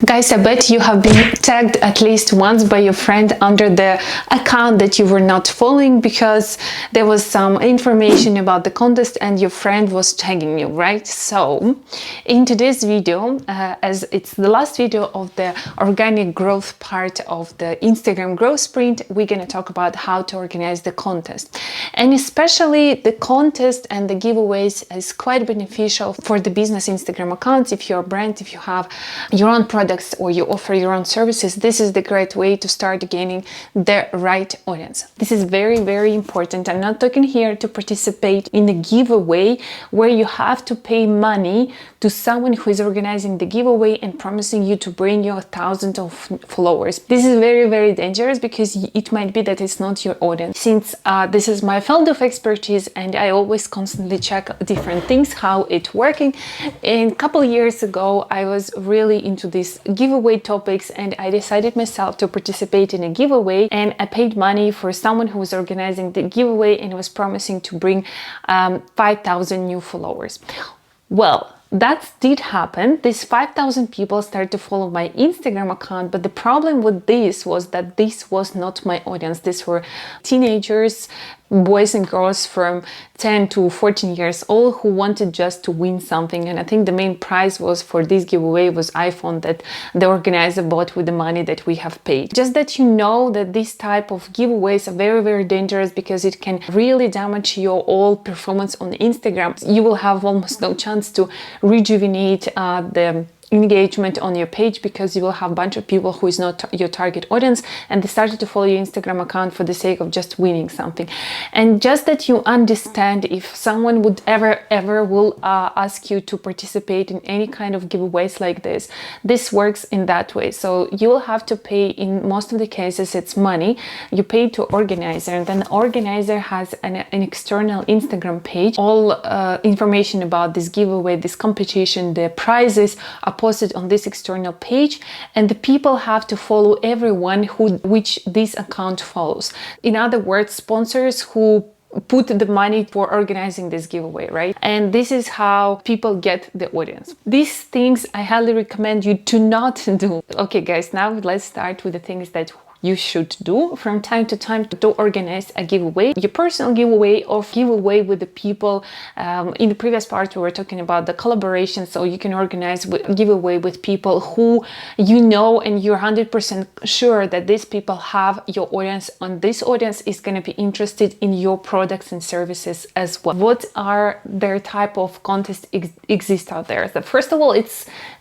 Guys, I bet you have been tagged at least once by your friend under the account that you were not following because there was some information about the contest and your friend was tagging you, right? So in today's video, as it's the last video of the organic growth part of the Instagram growth sprint, we're going to talk about how to organize the contest. And especially the contest and the giveaways is quite beneficial for the business Instagram accounts. If you're a brand, if you have your own products or you offer your own services, this is the great way to start gaining the right audience. This is very, very important. I'm not talking here to participate in a giveaway where you have to pay money to someone who is organizing the giveaway and promising you to bring you 1,000 of followers. This is very, very dangerous because it might be that it's not your audience. Since this is my field of expertise and I always constantly check different things, how it's working. And a couple of years ago, I was really into these giveaway topics and I decided myself to participate in a giveaway, and I paid money for someone who was organizing the giveaway and was promising to bring 5,000 new followers. Well, that did happen. These 5,000 people started to follow my Instagram account, but the problem with this was that this was not my audience. These were teenagers, boys and girls from 10 to 14 years old who wanted just to win something. And I think the main prize was for this giveaway was iPhone that the organizer bought with the money that we have paid. Just that you know that this type of giveaways are very, very dangerous because it can really damage your all performance on Instagram. You will have almost no chance to rejuvenate the engagement on your page because you will have a bunch of people who is not your target audience and they started to follow your Instagram account for the sake of just winning something. And just that you understand, if someone would ever will ask you to participate in any kind of giveaways like this works in that way. So you will have to pay, in most of the cases it's money, you pay to organizer, and then the organizer has an external Instagram page. All information about this giveaway, this competition, the prizes are posted on this external page, and the people have to follow everyone which this account follows. In other words, sponsors who put the money for organizing this giveaway, right? And this is how people get the audience. These things I highly recommend you to not do. Okay guys, now let's start with the things that you should do from time to time to organize a giveaway, your personal giveaway or giveaway with the people. In the previous part we were talking about the collaboration, so you can organize a giveaway with people who you know and you're 100% sure that these people have your audience, and this audience is going to be interested in your products and services as well. What are their type of contest exist out there? So first of all,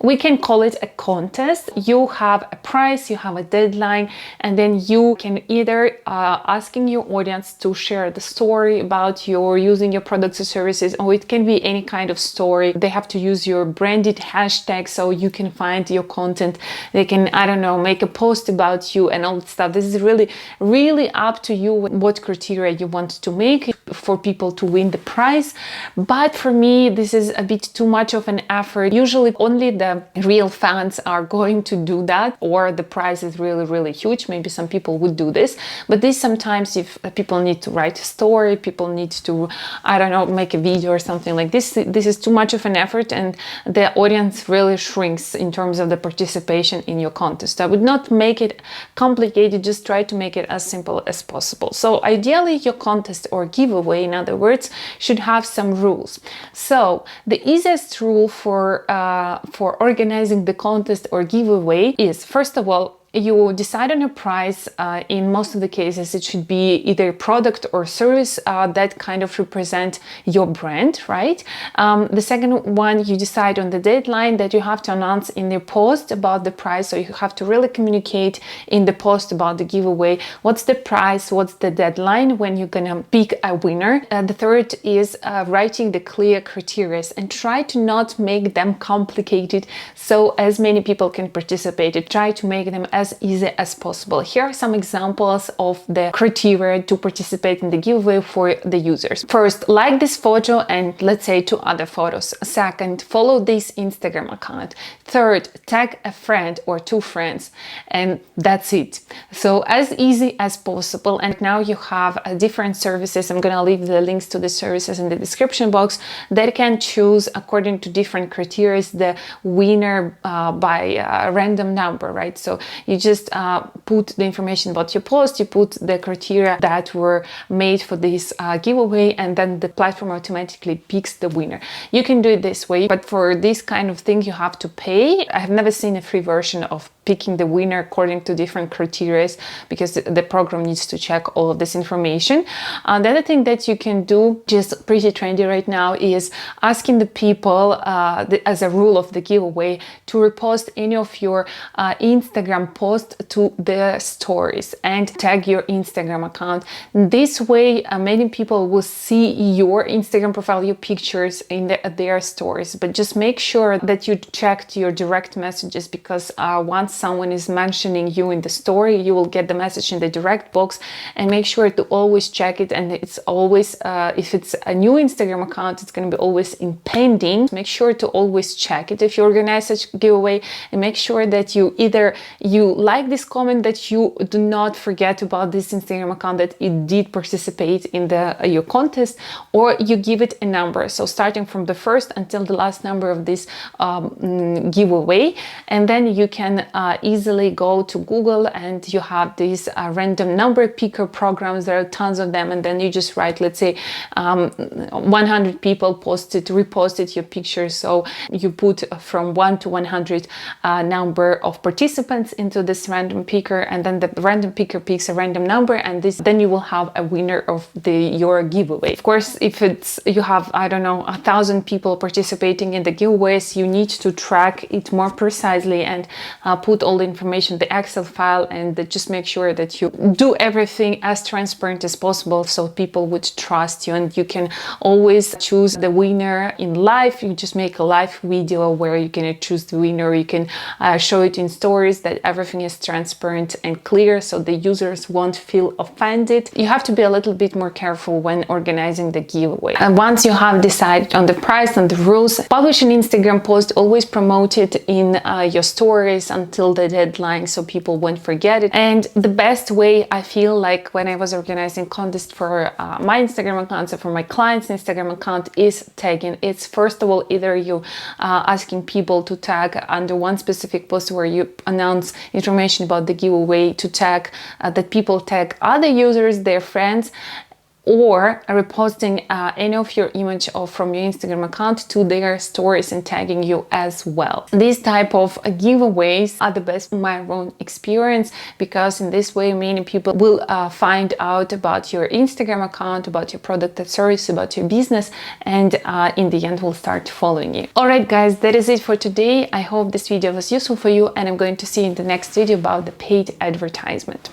we can call it a contest. You have a prize, you have a deadline, and then you can either asking your audience to share the story about your using your products or services, or it can be any kind of story. They have to use your branded hashtag so you can find your content. They can, I don't know, make a post about you and all that stuff. This is really, really up to you what criteria you want to make for people to win the prize. But for me, this is a bit too much of an effort. Usually only the real fans are going to do that, or the prize is really, really huge. Maybe some people would do this, but this sometimes if people need to write a story, people need to, I don't know, make a video or something like this, this is too much of an effort and the audience really shrinks in terms of the participation in your contest. I would not make it complicated, just try to make it as simple as possible. So ideally your contest or giveaway, in other words, should have some rules. So the easiest rule for organizing the contest or giveaway is, first of all, you decide on a price. In most of the cases, it should be either product or service that kind of represent your brand, right? The second one, you decide on the deadline that you have to announce in the post about the price. So you have to really communicate in the post about the giveaway. What's the price? What's the deadline when you're gonna pick a winner? The third is writing the clear criteria and try to not make them complicated so as many people can participate. Try to make them as as easy as possible. Here are some examples of the criteria to participate in the giveaway for the users. First, like this photo and let's say 2 other photos. Second, follow this Instagram account. Third, tag a friend or 2 friends, and that's it. So as easy as possible. And now you have different services. I'm gonna leave the links to the services in the description box that can choose according to different criteria the winner by a random number, right? So you just put the information about your post, you put the criteria that were made for this giveaway, and then the platform automatically picks the winner. You can do it this way, but for this kind of thing you have to pay. I have never seen a free version of picking the winner according to different criteria, because the program needs to check all of this information. The other thing that you can do, just pretty trendy right now, is asking the people as a rule of the giveaway to repost any of your Instagram posts to their stories and tag your Instagram account. This way many people will see your Instagram profile, your pictures in their stories. But just make sure that you checked your direct messages, because once someone is mentioning you in the story, you will get the message in the direct box. And make sure to always check it, and it's always if it's a new Instagram account, it's going to be always in pending. Make sure to always check it if you organize such giveaway, and make sure that you like this comment, that you do not forget about this Instagram account, that it did participate in your contest, or you give it a number, so starting from the first until the last number of this giveaway. And then you can easily go to Google, and you have these random number picker programs. There are tons of them, and then you just write, let's say 100 people reposted your picture, so you put from 1 to 100 number of participants into this random picker, and then the random picker picks a random number, and then you will have a winner of your giveaway. Of course, if you have, I don't know, 1,000 people participating in the giveaways, you need to track it more precisely and put all the information, the Excel file, and just make sure that you do everything as transparent as possible, so people would trust you. And you can always choose the winner in live. You just make a live video where you can choose the winner. You can show it in stories, that everything is transparent and clear, so the users won't feel offended. You have to be a little bit more careful when organizing the giveaway. And once you have decided on the price and the rules, publish an Instagram post, always promote it in your stories until the deadline, so people won't forget it. And the best way, I feel like, when I was organizing contests for my Instagram account, so for my clients' Instagram account, is tagging. It's first of all either you asking people to tag under one specific post where you announce information about the giveaway, to tag that people tag other users, their friends, or reposting any of your image from your Instagram account to their stories and tagging you as well. These type of giveaways are the best in my own experience, because in this way many people will find out about your Instagram account, about your product and service, about your business, and in the end will start following you. Alright guys, that is it for today. I hope this video was useful for you, and I'm going to see you in the next video about the paid advertisement.